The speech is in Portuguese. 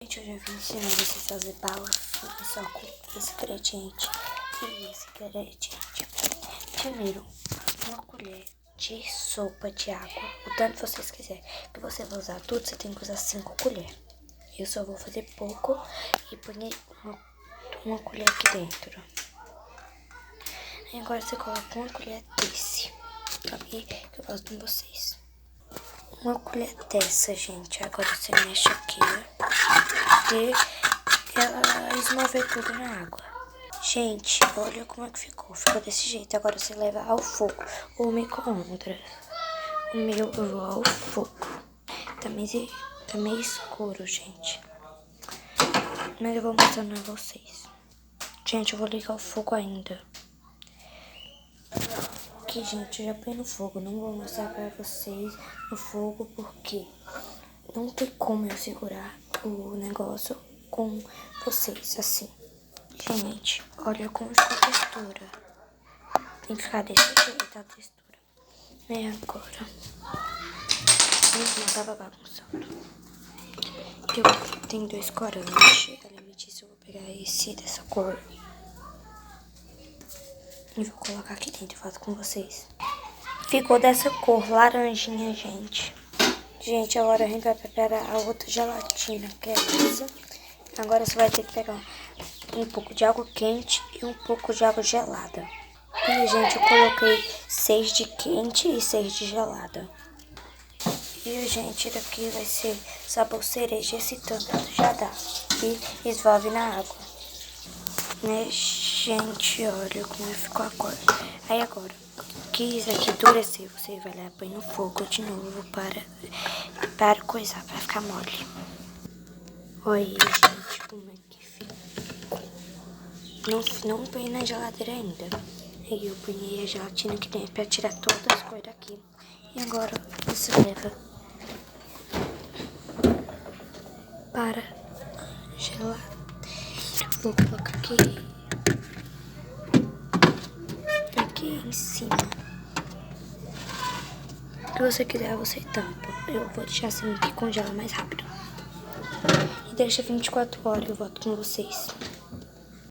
Gente, hoje eu vim ensinar vocês a fazer bala fina só com esse ingrediente e esse ingrediente. Primeiro, uma colher de sopa de água, o tanto vocês quiserem. Que você vai usar tudo, você tem que usar 5 colheres. Eu só vou fazer pouco e pôr uma colher aqui dentro. E agora você coloca uma colher desse, pra mim, que eu gosto com vocês. Uma colher dessa, gente. Agora você mexe aqui, ó. E ela esmove tudo na água. Gente, olha como é que ficou. Ficou desse jeito. Agora você leva ao fogo ou micro-ondas. O meu eu vou ao fogo. Tá meio escuro, gente. Mas eu vou mostrando a vocês. Gente, eu vou ligar o fogo ainda. Aqui, gente, eu já põe no fogo. Não vou mostrar pra vocês no fogo porque não tem como eu segurar o negócio com vocês assim. Gente, olha como ficou a textura. Tem que ficar desse jeito a textura. E agora? Não tava bagunçando. Eu tenho 2 corantes. Além disso, eu vou pegar esse dessa cor. E vou colocar aqui dentro e faço com vocês. Ficou dessa cor, laranjinha, gente. Gente, agora a gente vai preparar a outra gelatina, que é essa. Agora você vai ter que pegar um pouco de água quente e um pouco de água gelada. E, gente, eu coloquei 6 de quente e 6 de gelada. E, gente, daqui vai ser sabor cereja, esse tanto já dá. E esvolve na água. Né, gente, olha como ficou a cor. Aí agora, que isso aqui endurecer, você vai lá e põe no fogo de novo para coisar, para ficar mole. Olha, gente, como é que ficou. Não põe na geladeira ainda. Aí eu ponhei a gelatina aqui dentro para tirar todas as cores daqui. E agora você leva para gelar. Vou colocar aqui em cima. Se você quiser, você tampa. Eu vou deixar assim que congela mais rápido. E deixa 24 horas, eu volto com vocês.